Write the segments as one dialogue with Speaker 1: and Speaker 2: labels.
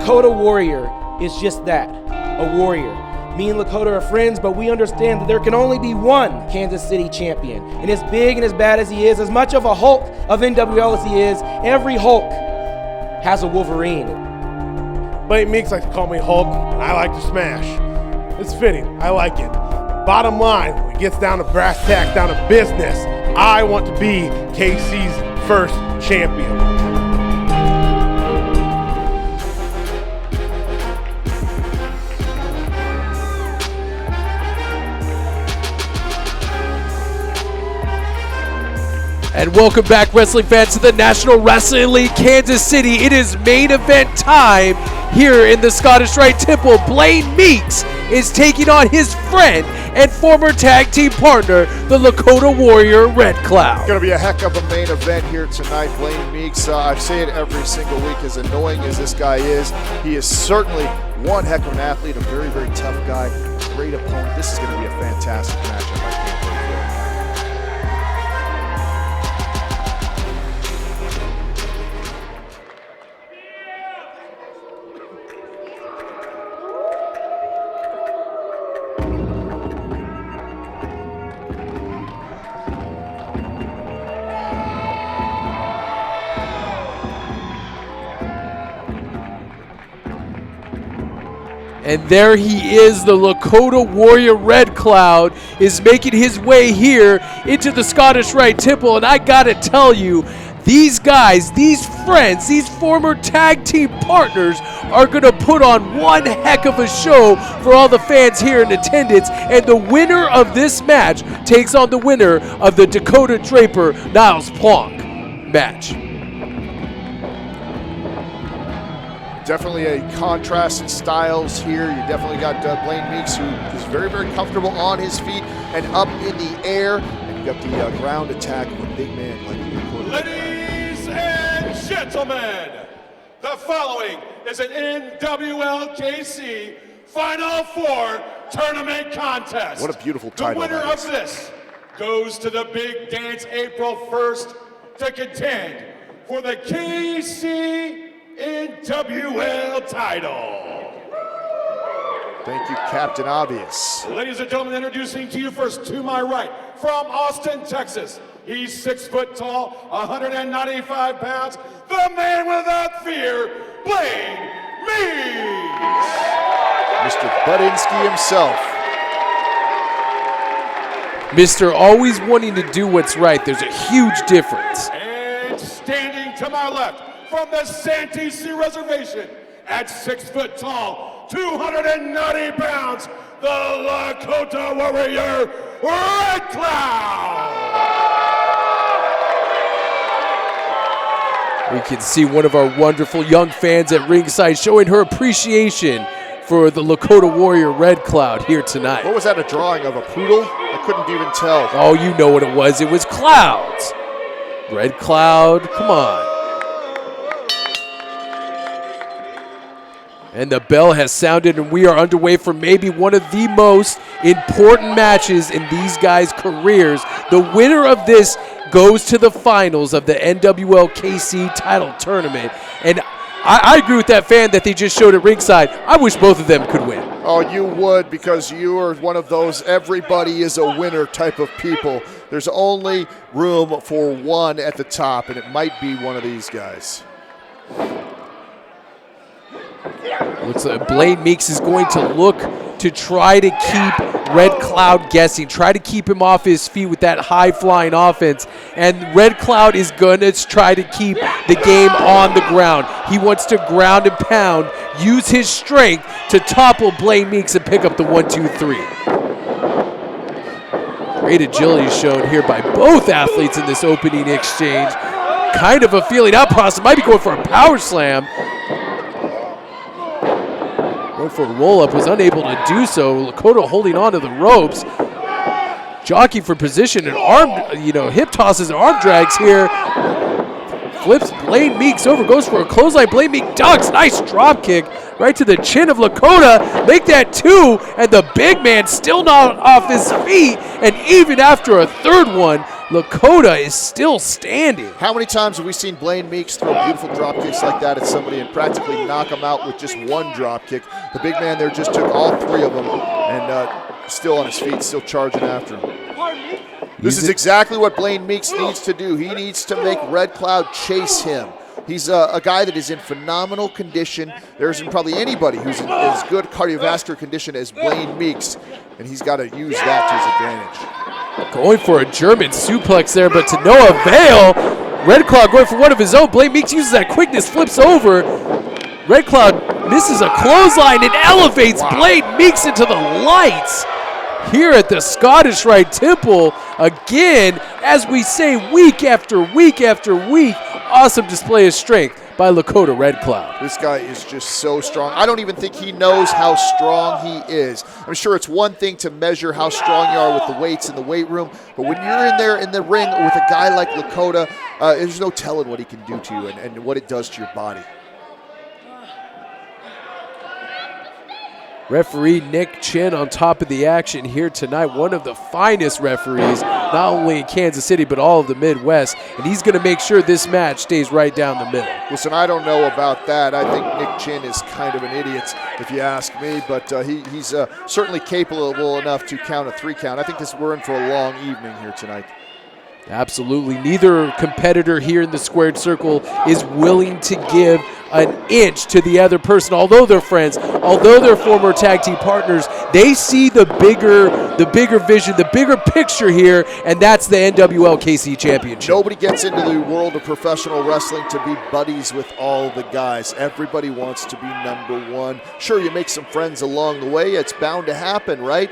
Speaker 1: Lakota Warrior is just that, a warrior. Me and Lakota are friends, but we understand that there can only be one Kansas City champion. And as big and as bad as he is, as much of a Hulk of NWL as he is, every Hulk has a Wolverine.
Speaker 2: Blaine Meeks likes to call me Hulk, and I like to smash. It's fitting, I like it. Bottom line, when it gets down to brass tacks, down to business, I want to be KC's first champion.
Speaker 3: And welcome back, wrestling fans, to the National Wrestling League Kansas City. It is main event time here in the Scottish Rite Temple. Blaine Meeks is taking on his friend and former tag team partner, the Lakota Warrior Red Cloud.
Speaker 4: It's going to be a heck of a main event here tonight. Blaine Meeks, I say it every single week, as annoying as this guy is, he is certainly one heck of an athlete, a very, very tough guy, great opponent. This is going to be a fantastic matchup. I can't wait for it.
Speaker 3: And there he is, the Lakota Warrior Red Cloud is making his way here into the Scottish Rite Temple. And I gotta tell you, these guys, these friends, these former tag team partners are gonna put on one heck of a show for all the fans here in attendance. And the winner of this match takes on the winner of the Dakota Draper Niles Plonk match.
Speaker 4: Definitely a contrast in styles here. You definitely got Blaine Meeks, who is very, very comfortable on his feet and up in the air. And you got the ground attack of a big man like the Dakota.
Speaker 5: Ladies and gentlemen, the following is an NWL KC Final Four tournament contest.
Speaker 4: What a beautiful title.
Speaker 5: The winner of this goes to the big dance April 1st to contend for the KC NWL title.
Speaker 4: Thank you, Captain Obvious.
Speaker 5: Ladies and gentlemen, introducing to you first, to my right, from Austin, Texas. He's 6 foot tall, 195 pounds, the man without fear, Blaine Meeks.
Speaker 4: Mr. Budinsky himself.
Speaker 3: Mr. Always wanting to do what's right. There's a huge difference.
Speaker 5: And standing to my left, from the Santee Sioux Reservation, at 6 foot tall, 290 pounds, the Lakota Warrior Red Cloud.
Speaker 3: We can see one of our wonderful young fans at ringside showing her appreciation for the Lakota Warrior Red Cloud here tonight.
Speaker 4: What was that, a drawing of a poodle? I couldn't even tell.
Speaker 3: Oh, you know what it was. It was clouds. Red Cloud, come on. And the bell has sounded, and we are underway for maybe one of the most important matches in these guys' careers. The winner of this goes to the finals of the NWL KC title tournament. And I agree with that fan that they just showed at ringside. I wish both of them could win.
Speaker 4: Oh, you would, because you are one of those everybody is a winner type of people. There's only room for one at the top, and it might be one of these guys.
Speaker 3: Looks like Blaine Meeks is going to look to try to keep Red Cloud guessing, try to keep him off his feet with that high-flying offense. And Red Cloud is going to try to keep the game on the ground. He wants to ground and pound, use his strength to topple Blaine Meeks and pick up the 1-2-3. Great agility shown here by both athletes in this opening exchange. Kind of a feeling out process. Might be going for a power slam. Going for a roll-up, was unable to do so. Lakota holding on to the ropes. Jockeying for position and arm, hip tosses and arm drags here. Flips Blaine Meeks over, goes for a clothesline. Blaine Meeks ducks, nice drop kick right to the chin of Lakota. Make that 2, and the big man still not off his feet. And even after a third one, Lakota is still standing.
Speaker 4: How many times have we seen Blaine Meeks throw beautiful drop kicks like that at somebody and practically knock him out with just one drop kick? The big man there just took all three of them and still on his feet, still charging after him. This is exactly what Blaine Meeks needs to do. He needs to make Red Cloud chase him. He's a guy that is in phenomenal condition. There isn't probably anybody who's in as good cardiovascular condition as Blaine Meeks, and he's got to use that to his advantage.
Speaker 3: Going for a German suplex there, but to no avail. Red Cloud going for one of his own. Blaine Meeks uses that quickness, flips over. Red Cloud misses a clothesline and elevates Blaine Meeks into the lights here at the Scottish Rite Temple. Again, as we say week after week after week, awesome display of strength by Lakota Red Cloud.
Speaker 4: This guy is just so strong. I don't even think he knows how strong he is. I'm sure it's one thing to measure how strong you are with the weights in the weight room, but when you're in there in the ring with a guy like Lakota, there's no telling what he can do to you and what it does to your body.
Speaker 3: Referee Nick Chin on top of the action here tonight. One of the finest referees, not only in Kansas City, but all of the Midwest. And he's going to make sure this match stays right down the middle.
Speaker 4: Listen, I don't know about that. I think Nick Chin is kind of an idiot, if you ask me. But he's certainly capable enough to count a 3 count. I think we're in for a long evening here tonight.
Speaker 3: Absolutely. Neither competitor here in the squared circle is willing to give an inch to the other person. Although they're friends, although they're former tag team partners, they see the bigger vision, the bigger picture here, and that's the NWL KC Championship.
Speaker 4: Nobody gets into the world of professional wrestling to be buddies with all the guys. Everybody wants to be number one. Sure, you make some friends along the way. It's bound to happen, right?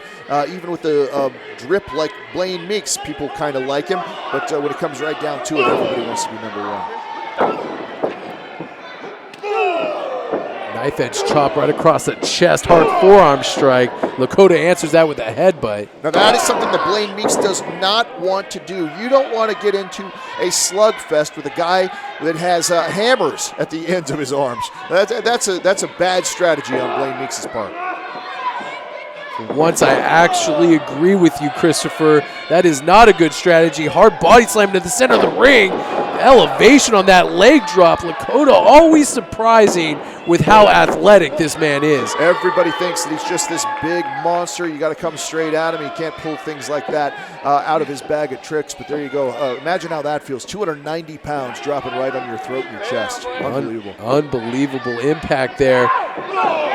Speaker 4: Even with a drip like Blaine Meeks, people kind of like him. But when it comes right down to it, everybody wants to be number one.
Speaker 3: Knife edge chop right across the chest, hard forearm strike. Lakota answers that with a headbutt.
Speaker 4: Now that is something that Blaine Meeks does not want to do. You don't want to get into a slugfest with a guy that has hammers at the ends of his arms. That's a bad strategy on Blaine Meeks' part.
Speaker 3: Once I actually agree with you, Christopher. That is not a good strategy. Hard body slam to the center of the ring. Elevation on that leg drop. Lakota always surprising with how athletic this man is.
Speaker 4: Everybody thinks that he's just this big monster. You got to come straight at him. He can't pull things like that out of his bag of tricks. But there you go. Imagine how that feels. 290 pounds dropping right on your throat and your chest. Unbelievable.
Speaker 3: Unbelievable impact there.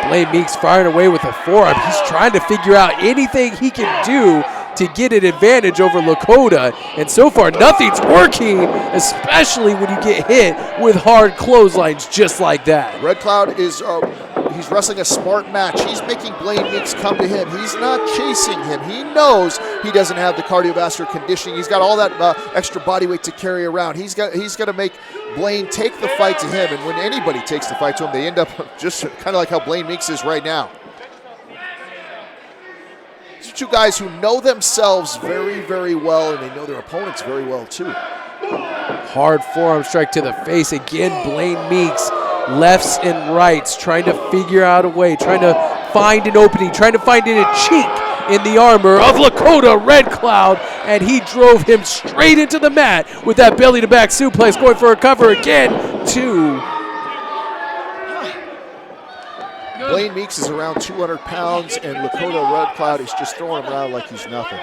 Speaker 3: Blaine Meeks firing away with a forearm. He's trying to figure out anything he can do to get an advantage over Lakota, and so far nothing's working, especially when you get hit with hard clotheslines just like that.
Speaker 4: Red Cloud is he's wrestling a smart match. He's making Blaine Meeks come to him. He's not chasing him. He knows he doesn't have the cardiovascular conditioning. He's got all that extra body weight to carry around. He's got to make Blaine take the fight to him, and when anybody takes the fight to him, they end up just kind of like how Blaine Meeks is right now. Two guys who know themselves very, very well, and they know their opponents very well, too.
Speaker 3: Hard forearm strike to the face. Again, Blaine Meeks, lefts and rights, trying to figure out a way, trying to find an opening, trying to find a chink in the armor of Lakota Red Cloud, and he drove him straight into the mat with that belly-to-back suplex, going for a cover again. 2.
Speaker 4: Blaine Meeks is around 200 pounds, and Lakota Red Cloud is just throwing him around like he's nothing.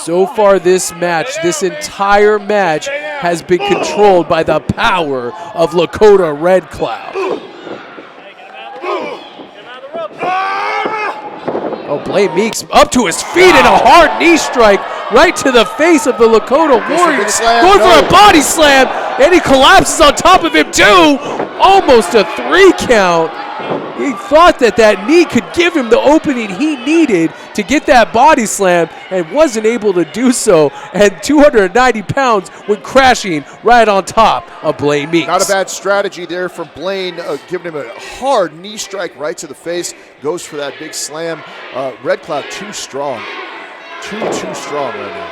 Speaker 3: So far this match, this entire match has been controlled by the power of Lakota Red Cloud. Oh, Blaine Meeks up to his feet and a hard knee strike right to the face of the Lakota Warrior. Going for a body slam, and he collapses on top of him too. Almost a 3 count. He thought that knee could give him the opening he needed to get that body slam and wasn't able to do so. And 290 pounds went crashing right on top of Blaine Meeks.
Speaker 4: Not a bad strategy there from Blaine, giving him a hard knee strike right to the face. Goes for that big slam. Red Cloud too strong. Too strong right now.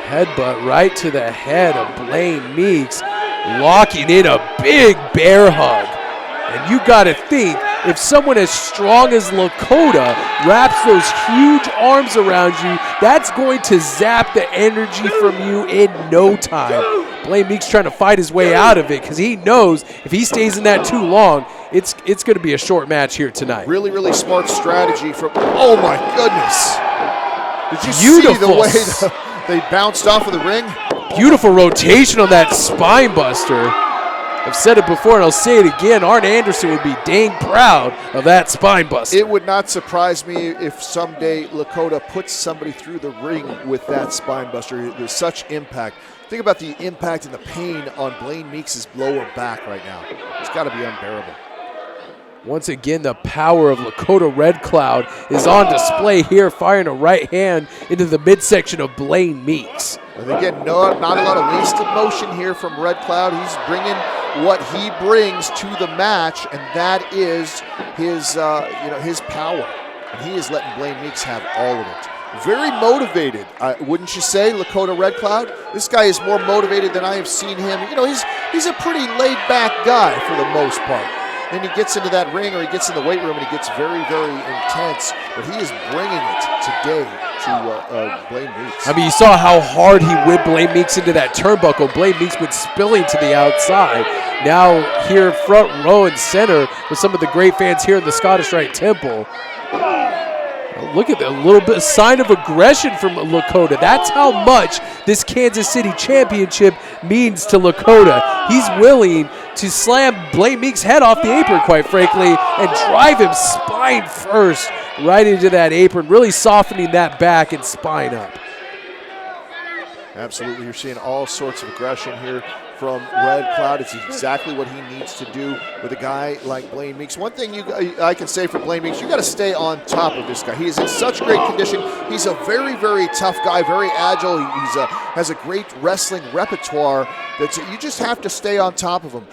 Speaker 3: Headbutt right to the head of Blaine Meeks, locking in a big bear hug. And you got to think if someone as strong as Lakota wraps those huge arms around you, that's going to zap the energy from you in no time. Blaine Meeks trying to fight his way out of it because he knows if he stays in that too long, it's going to be a short match here tonight.
Speaker 4: Really, really smart strategy from, oh my goodness. Did you see the way they bounced off of the ring?
Speaker 3: Beautiful rotation on that spine buster. I've said it before and I'll say it again. Arn Anderson would be dang proud of that spine buster.
Speaker 4: It would not surprise me if someday Lakota puts somebody through the ring with that spine buster. There's such impact. Think about the impact and the pain on Blaine Meeks' lower back right now. It's got to be unbearable.
Speaker 3: Once again, the power of Lakota Red Cloud is on display here, firing a right hand into the midsection of Blaine Meeks.
Speaker 4: And again, not a lot of wasted motion here from Red Cloud. He's bringing what he brings to the match, and that is his power. And he is letting Blaine Meeks have all of it. Very motivated, wouldn't you say, Lakota Red Cloud? This guy is more motivated than I have seen him. You know, he's a pretty laid-back guy for the most part. Then he gets into that ring or he gets in the weight room and he gets very, very intense. But he is bringing it today to Blaine Meeks.
Speaker 3: I mean, you saw how hard he whipped Blaine Meeks into that turnbuckle. Blaine Meeks went spilling to the outside. Now here front row and center with some of the great fans here in the Scottish Rite Temple. Look at the little bit sign of aggression from Lakota. That's how much this Kansas City Championship means to Lakota. He's willing to slam Blaine Meeks' head off the apron, quite frankly, and drive him spine first right into that apron, really softening that back and spine up.
Speaker 4: Absolutely. You're seeing all sorts of aggression here from Red Cloud. It's exactly what he needs to do with a guy like Blaine Meeks. One thing I can say for Blaine Meeks, you got to stay on top of this guy. He is in such great condition. He's a very, very tough guy, very agile. Has a great wrestling repertoire. You just have to stay on top of him.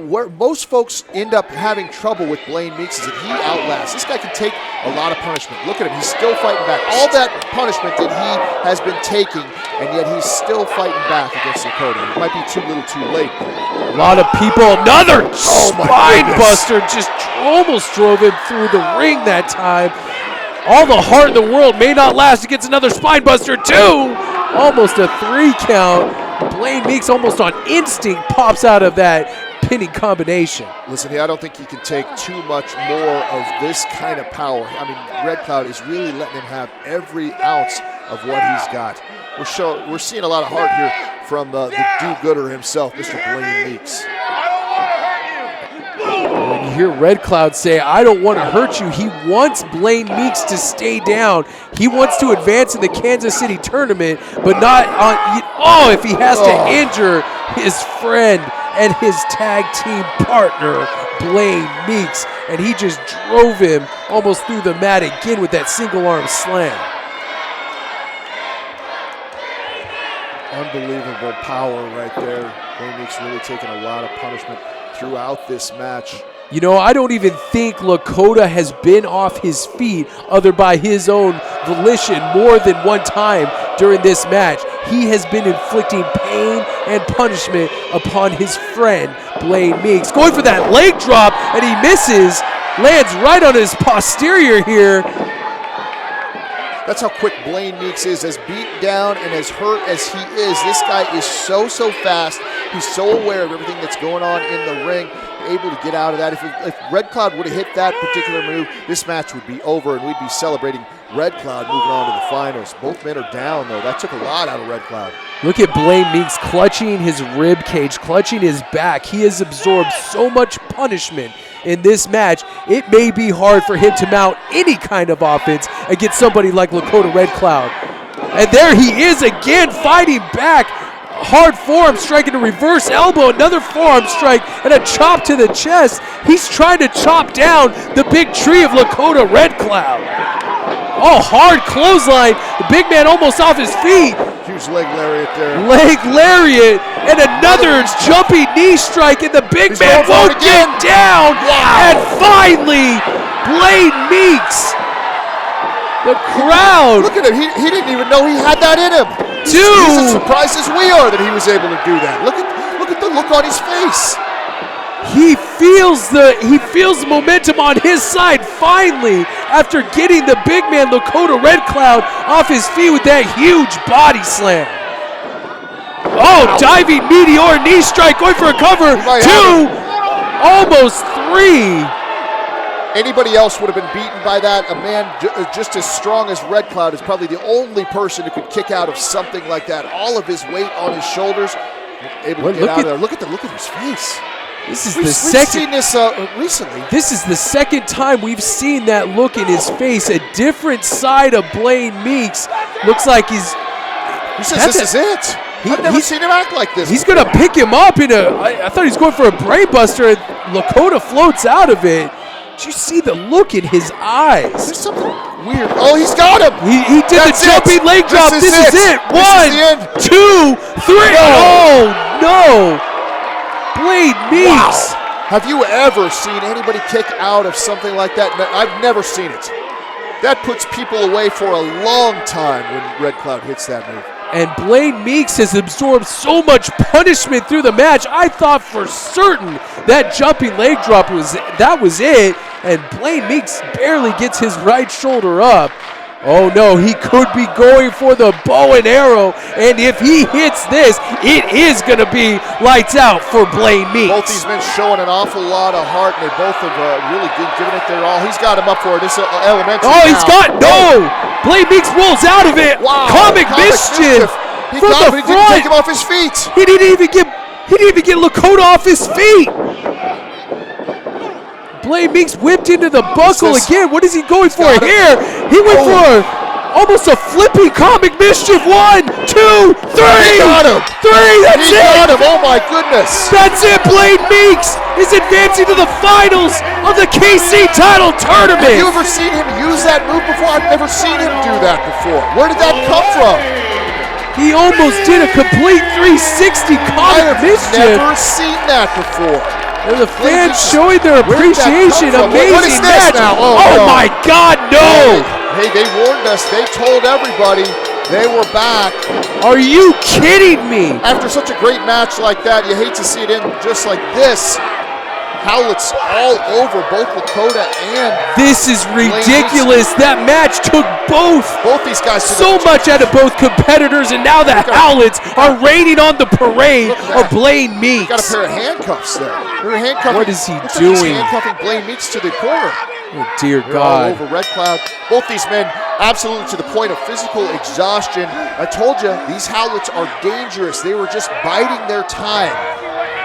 Speaker 4: Where most folks end up having trouble with Blaine Meeks is that he outlasts. This guy can take a lot of punishment. Look at him. He's still fighting back. All that punishment that he has been taking, and yet he's still fighting back against Lakota. It might be too little too late.
Speaker 3: A lot of people. Another spine buster just almost drove him through the ring that time. All the heart in the world may not last. He gets another spine buster too. Almost a 3 count. Blaine Meeks almost on instinct pops out of that pinning combination.
Speaker 4: Listen, I don't think he can take too much more of this kind of power. I mean, Red Cloud is really letting him have every ounce of what he's got. We're seeing a lot of heart here from the do-gooder himself, Mr. Blaine Meeks.
Speaker 3: And you hear Red Cloud say, I don't want to hurt you. He wants Blaine Meeks to stay down. He wants to advance in the Kansas City tournament, but not on, if he has to injure his friend and his tag team partner, Blaine Meeks. And he just drove him almost through the mat again with that single arm slam.
Speaker 4: Unbelievable power right there. Blaine Meeks really taking a lot of punishment throughout this match.
Speaker 3: You know, I don't even think Lakota has been off his feet other by his own volition more than one time during this match. He has been inflicting pain and punishment upon his friend, Blaine Meeks. Going for that leg drop, and he misses. Lands right on his posterior here.
Speaker 4: That's how quick Blaine Meeks is, as beat down and as hurt as he is. This guy is so fast. He's so aware of everything that's going on in the ring, able to get out of that. If Red Cloud would have hit that particular move, this match would be over, and we'd be celebrating Red Cloud moving on to the finals. Both men are down, though. That took a lot out of Red Cloud.
Speaker 3: Look at Blaine Meeks clutching his rib cage, clutching his back. He has absorbed so much punishment in this match. It may be hard for him to mount any kind of offense against somebody like Lakota Red Cloud. And there he is again, fighting back. Hard forearm strike and a reverse elbow, another forearm strike and a chop to the chest. He's trying to chop down the big tree of Lakota Red Cloud. Oh, hard clothesline. The big man almost off his feet.
Speaker 4: Huge leg lariat there.
Speaker 3: Leg lariat and another jumping knee strike, and the big man won't get down. Wow. And finally, Blaine Meeks. The crowd.
Speaker 4: Look at him. He didn't even know he had that in him. He's as surprised as we are that he was able to do that. Look at the look on his face.
Speaker 3: He feels the momentum on his side finally after getting the big man Lakota Red Cloud off his feet with that huge body slam. Oh, diving meteor knee strike, going for a cover. 2, almost 3.
Speaker 4: Anybody else would have been beaten by that. A man just as strong as Red Cloud is probably the only person who could kick out of something like that. All of his weight on his shoulders, able to get out of there. Look at his face.
Speaker 3: We've seen
Speaker 4: this recently.
Speaker 3: This is the second time we've seen that look in his face. A different side of Blaine Meeks. Looks like he says
Speaker 4: this is it. I've never seen him act like this.
Speaker 3: He's going to pick him up in I thought he was going for a brain buster, and Lakota floats out of it. Did you see the look in his eyes?
Speaker 4: There's something weird. Oh, he's got him.
Speaker 3: He did the jumping leg drop. This is it. 1, 2, 3. Oh, no. Blaine Meeks.
Speaker 4: Wow. Have you ever seen anybody kick out of something like that? I've never seen it. That puts people away for a long time when Red Cloud hits that move.
Speaker 3: And Blaine Meeks has absorbed so much punishment through the match. I thought for certain that jumping leg drop was it. And Blaine Meeks barely gets his right shoulder up. Oh no, he could be going for the bow and arrow. And if he hits this, it is going to be lights out for Blaine Meeks.
Speaker 4: Both these men showing an awful lot of heart, and they both have really given it their all. He's got him up for it. This elementary.
Speaker 3: Oh, he's got no. Blaine Meeks rolls out of it.
Speaker 4: Wow.
Speaker 3: Comic mischief.
Speaker 4: He
Speaker 3: from
Speaker 4: got
Speaker 3: the
Speaker 4: him, but he
Speaker 3: front.
Speaker 4: didn't take him off his feet.
Speaker 3: He didn't even get Lakota off his feet. Blaine Meeks whipped into the buckle again. What is he going for here? He went for almost a flipping comic mischief. 1, 2, 3.
Speaker 4: He got him.
Speaker 3: 3. That's
Speaker 4: he
Speaker 3: it.
Speaker 4: Got him. Oh my goodness.
Speaker 3: That's it. Blaine Meeks is advancing to the finals of the KC title tournament.
Speaker 4: Have you ever seen him use that move before? I've never seen him do that before. Where did that come from?
Speaker 3: He almost did a complete 360 comic mischief.
Speaker 4: I've never seen that before.
Speaker 3: And the fans showing their appreciation. Amazing
Speaker 4: what is this
Speaker 3: match.
Speaker 4: now?
Speaker 3: Oh my God, no!
Speaker 4: Hey, they warned us. They told everybody they were back.
Speaker 3: Are you kidding me?
Speaker 4: After such a great match like that, you hate to see it end just like this. Howlett's all over both Lakota and
Speaker 3: this is ridiculous. That match took both
Speaker 4: these guys to
Speaker 3: so much out of both competitors, and now the Howletts are raining on the parade of Blaine Meeks.
Speaker 4: Got a pair of handcuffs there.
Speaker 3: What is he
Speaker 4: Like
Speaker 3: doing?
Speaker 4: he's handcuffing Blaine Meeks to the corner.
Speaker 3: Oh dear
Speaker 4: They're
Speaker 3: God!
Speaker 4: All over Red Cloud. Both these men absolutely to the point of physical exhaustion. I told you these Howletts are dangerous. They were just biding their time.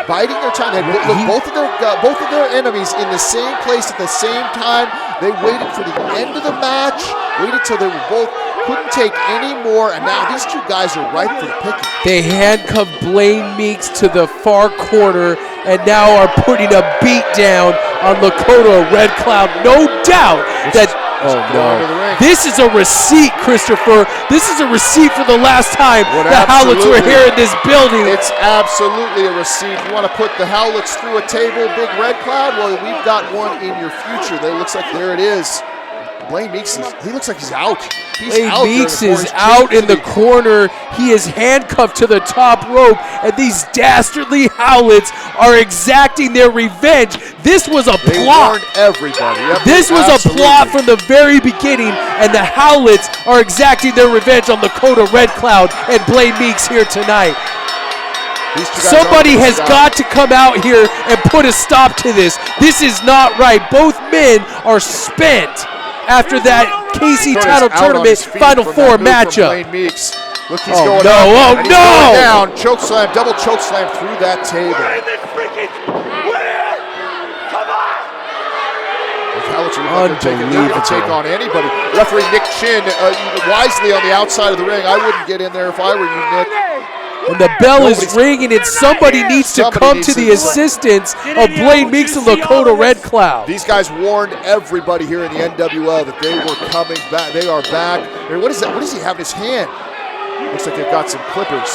Speaker 4: Biding their time. They had both of their enemies in the same place at the same time. They waited for the end of the match. Waited till they were both couldn't take any more, and now these two guys are ripe for the picking.
Speaker 3: They handcuffed Blaine Meeks to the far corner, and now are putting a beat down on Lakota Red Cloud. No doubt that. Oh no! This is a receipt, Christopher. This is a receipt for the last time the Howletts were here in this building.
Speaker 4: It's absolutely a receipt. You want to put the Howletts through a table, Big Red Cloud? Well, we've got one in your future. It looks like there it is. Blaine Meeks, he looks like he's out.
Speaker 3: Blaine Meeks is out in the corner. He is handcuffed to the top rope, and these dastardly Howletts are exacting their revenge. This was a plot.
Speaker 4: They warned everybody. Yep,
Speaker 3: this was a plot from the very beginning, and the Howletts are exacting their revenge on Lakota Red Cloud and Blaine Meeks here tonight. Somebody has got to come out here and put a stop to this. This is not right. Both men are spent after that KC title tournament Final Four matchup.
Speaker 4: Look, he's going
Speaker 3: no,
Speaker 4: up,
Speaker 3: oh no!
Speaker 4: Down, choke slam, double choke slam through that table. They're going to take on anybody. Referee Nick Chin wisely on the outside of the ring. I wouldn't get in there if I were you, Nick.
Speaker 3: When the bell is ringing and somebody needs to come to the assistance of Blaine Meeks and Lakota Red Cloud.
Speaker 4: These guys warned everybody here in the NWL that they were coming back. They are back. I mean, what is that? What does he have in his hand? Looks like they've got some clippers.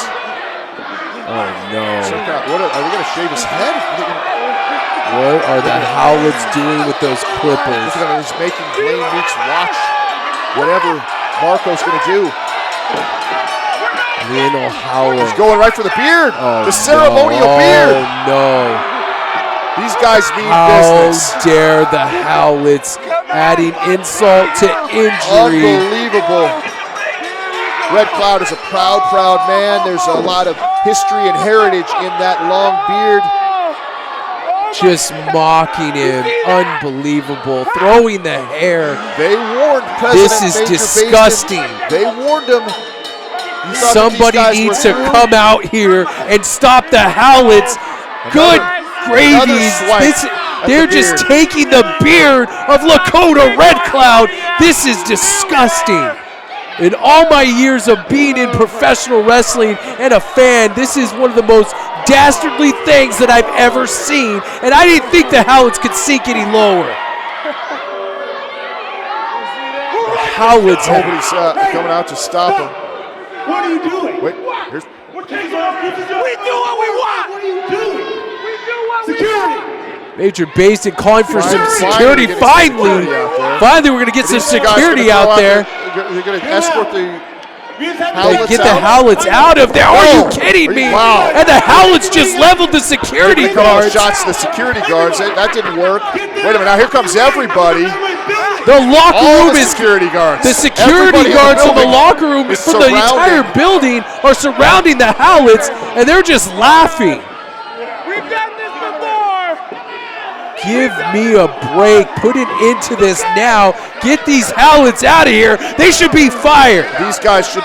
Speaker 3: Oh no.
Speaker 4: Are they going to shave his head?
Speaker 3: What are the Howletts doing with those clippers?
Speaker 4: Look at him. He's making Blaine Meeks watch whatever Marco's going to do.
Speaker 3: Lionel Howlett.
Speaker 4: He's going right for the beard.
Speaker 3: Oh,
Speaker 4: the ceremonial beard.
Speaker 3: Oh, no.
Speaker 4: These guys mean
Speaker 3: How
Speaker 4: business.
Speaker 3: dare the Howlets adding insult to injury.
Speaker 4: Unbelievable. Red Cloud is a proud, proud man. There's a lot of history and heritage in that long beard.
Speaker 3: Just mocking him. Unbelievable. Throwing the hair.
Speaker 4: They warned President
Speaker 3: This is
Speaker 4: Major
Speaker 3: disgusting.
Speaker 4: Basin. They warned him. You thought that these
Speaker 3: Somebody
Speaker 4: guys
Speaker 3: needs
Speaker 4: were
Speaker 3: to
Speaker 4: through?
Speaker 3: come out here and stop the Howlets. Good gravy.
Speaker 4: another swipe
Speaker 3: They're
Speaker 4: the
Speaker 3: just
Speaker 4: beard.
Speaker 3: taking the beard of Lakota Red Cloud. This is disgusting. In all my years of being in professional wrestling and a fan, this is one of the most dastardly things that I've ever seen. And I didn't think the Howlets could sink any lower. The Howlets have
Speaker 4: Nobody's coming out to stop him.
Speaker 5: What are you doing?
Speaker 4: Wait, here's
Speaker 5: What we do what we want. What are you doing? We do what Security.
Speaker 3: Major Basin calling for some security.
Speaker 4: Finally getting some
Speaker 3: Finally,
Speaker 4: security out there.
Speaker 3: finally, we're going to get some
Speaker 4: These guys
Speaker 3: security
Speaker 4: gonna throw
Speaker 3: out there.
Speaker 4: They're going to escort the
Speaker 3: They
Speaker 4: Howlets
Speaker 3: get the
Speaker 4: out.
Speaker 3: Howlets out of there. Are you
Speaker 4: Oh,
Speaker 3: kidding me?
Speaker 4: wow.
Speaker 3: And the Howlets just leveled the security
Speaker 4: A couple of
Speaker 3: guards.
Speaker 4: shots to the security guards. That didn't work. Wait a minute. Now here comes everybody.
Speaker 3: The locker
Speaker 4: All
Speaker 3: room
Speaker 4: the
Speaker 3: is
Speaker 4: security guards.
Speaker 3: the security
Speaker 4: Everybody in
Speaker 3: guards from the
Speaker 4: building
Speaker 3: locker room
Speaker 4: is
Speaker 3: from the entire
Speaker 4: surrounding.
Speaker 3: building are surrounding the Howlets, and they're just laughing.
Speaker 6: We've done this before.
Speaker 3: Give me a break. Put an end to this now. Get these Howlets out of here. They should be fired.
Speaker 4: These guys should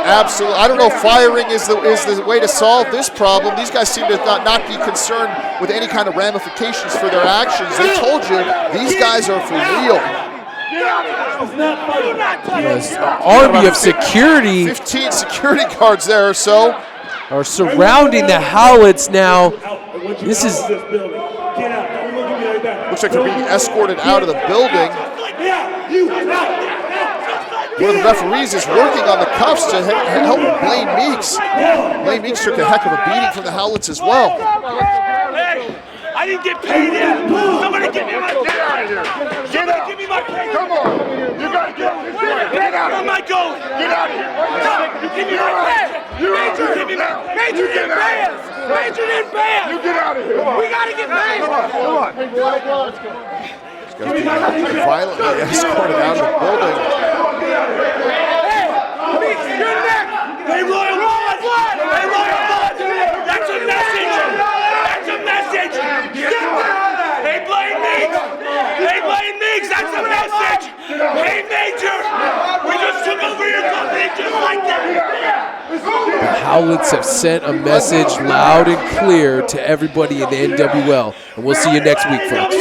Speaker 4: absolutely. I don't know if firing is the way to solve this problem. These guys seem to not be concerned with any kind of ramifications for their actions. They told you these guys are for real.
Speaker 3: Yes, an army of security
Speaker 4: 15 security guards there or so.
Speaker 3: are surrounding the Howlets now. This is
Speaker 4: Looks like they're being escorted out of the building. One of the referees is working on the cuffs to help Blaine Meeks. Blaine Meeks took a heck of a beating from the Howlets as well.
Speaker 6: Hey, I didn't get paid yet. Somebody give me my pay. Somebody give me my pay. Come on. You gotta get out of here. Where am I going? Get out of here. No, you give me my pay. Major, give me my pay. Major didn't pay us. Major didn't pay us. You get out of here. We gotta get paid. Come on.
Speaker 4: These guys being violently escorted out of the building.
Speaker 6: Hey, Meeks, you're next. Hey, Royal Blood. Hey, Royal Blood. That's a message. That's a message. Hey, Blaine Meeks. Hey, Blaine Meeks, that's a message. Hey, Major. We just took over your company just like that.
Speaker 3: the Howlets have sent a message loud and clear to everybody in the NWL. And we'll see you next week, folks.